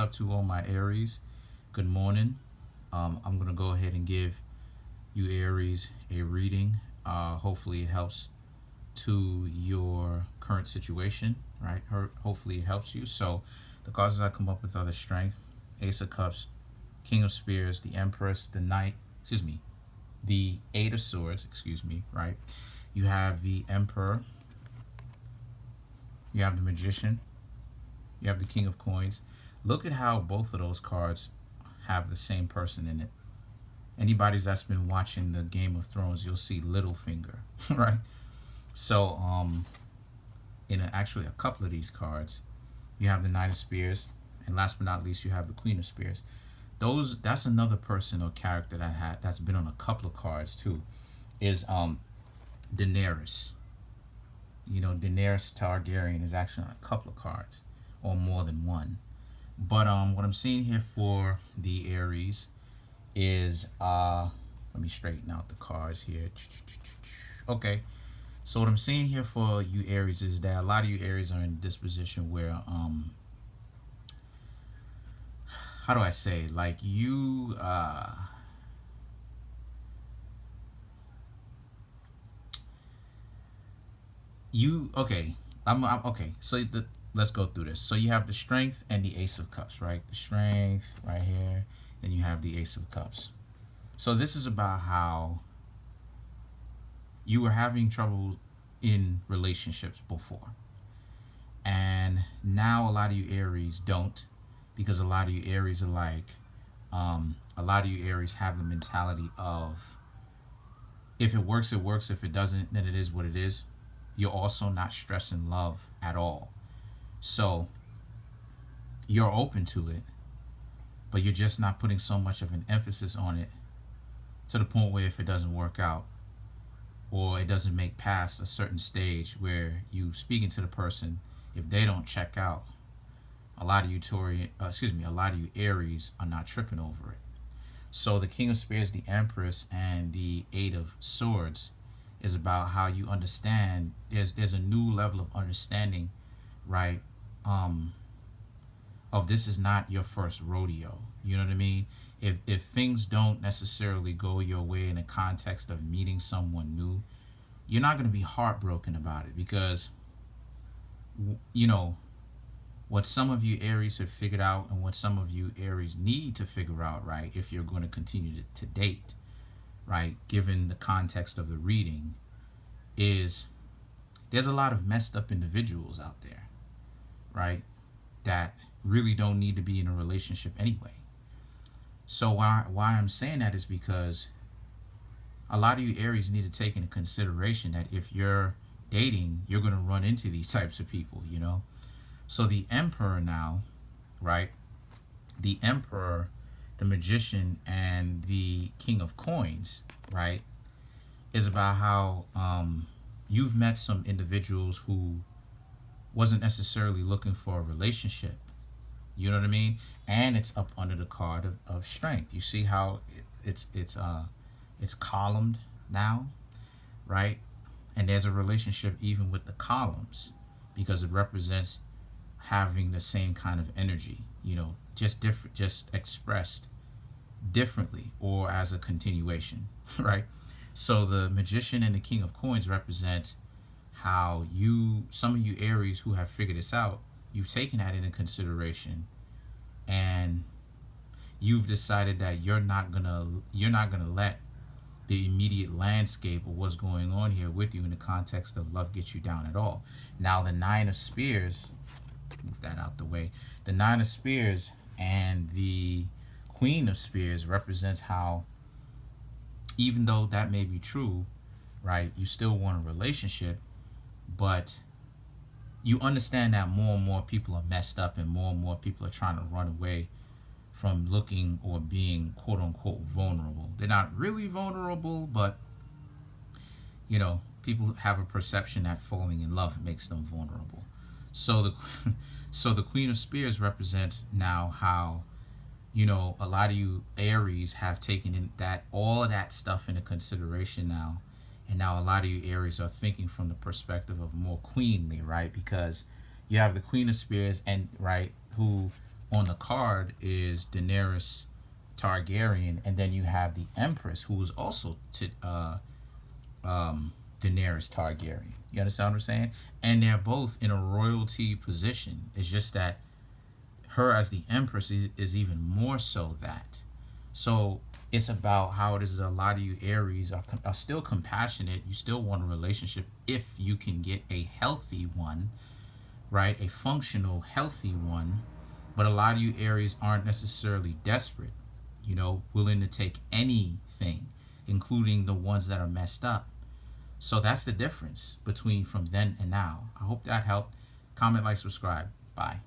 Up to all my Aries, good morning. I'm gonna go ahead and give you Aries a reading. Hopefully it helps to your current situation, right? Hopefully it helps you. So the cards that I come up with are the Strength, Ace of Cups, King of Spears, the Empress, the Knight, the Eight of Swords, right? You have the Emperor, you have the Magician, you have the King of Coins. Look at how both of those cards have the same person in it. Anybody that's been watching the Game of Thrones, you'll see Littlefinger, right? So, actually a couple of these cards, you have the Knight of Spears, and last but not least, you have the Queen of Spears. That's another person or character that's been on a couple of cards too, is Daenerys. Daenerys Targaryen is actually on a couple of cards, or more than one. But what I'm seeing here for the Aries is let me straighten out the cards here. Okay, so what I'm seeing here for you Aries is that a lot of you Aries are in this position where how do I say, like, okay, I'm okay, so let's go through this. So you have the Strength and the Ace of Cups, right? The Strength right here, then you have the Ace of Cups. So this is about how you were having trouble in relationships before, and now a lot of you Aries don't, because a lot of you Aries are like, a lot of you Aries have the mentality of, if it works, it works. If it doesn't, then it is what it is. You're also not stressing love at all. So you're open to it, but you're just not putting so much of an emphasis on it, to the point where if it doesn't work out, or it doesn't make past a certain stage where you speaking to the person, if they don't check out, a lot of you a lot of you Aries are not tripping over it. So the King of Spears, the Empress, and the Eight of Swords is about how you understand there's a new level of understanding, right? Of this is not your first rodeo. You know what I mean? If things don't necessarily go your way in the context of meeting someone new, you're not going to be heartbroken about it, because you know what some of you Aries have figured out, and what some of you Aries need to figure out, right? If you're going to continue to date, right? Given the context of the reading, is there's a lot of messed up individuals out there, right? That really don't need to be in a relationship anyway. So why I'm saying that is because a lot of you Aries need to take into consideration that if you're dating, you're going to run into these types of people, So the Emperor now, right? The Emperor, the Magician, and the King of Coins, right, is about how you've met some individuals who wasn't necessarily looking for a relationship. You know what I mean? And it's up under the card of Strength. You see how it's columned now, right? And there's a relationship even with the columns, because it represents having the same kind of energy, just different, just expressed differently or as a continuation, right? So the Magician and the King of Coins represent how some of you Aries who have figured this out, you've taken that into consideration, and you've decided that you're not gonna let the immediate landscape of what's going on here with you in the context of love get you down at all. Now the Nine of Spears, move that out the way. The Nine of Spears and the Queen of Spears represents how, even though that may be true, right, you still want a relationship, but you understand that more and more people are messed up, and more people are trying to run away from looking or being quote unquote vulnerable. They're not really vulnerable, but people have a perception that falling in love makes them vulnerable. So the Queen of Spears represents now how a lot of you Aries have taken in all of that stuff into consideration now, and now a lot of you Aries are thinking from the perspective of more queenly, right? Because you have the Queen of Spears, and right, who on the card is Daenerys Targaryen, and then you have the Empress, who is also Daenerys Targaryen. You understand what I'm saying? And they're both in a royalty position. It's just that her as the Empress is even more so that. So it's about how it is that a lot of you Aries are still compassionate. You still want a relationship if you can get a healthy one, right? A functional, healthy one. But a lot of you Aries aren't necessarily desperate, you know, willing to take anything, including the ones that are messed up. So that's the difference between from then and now. I hope that helped. Comment, like, subscribe. Bye.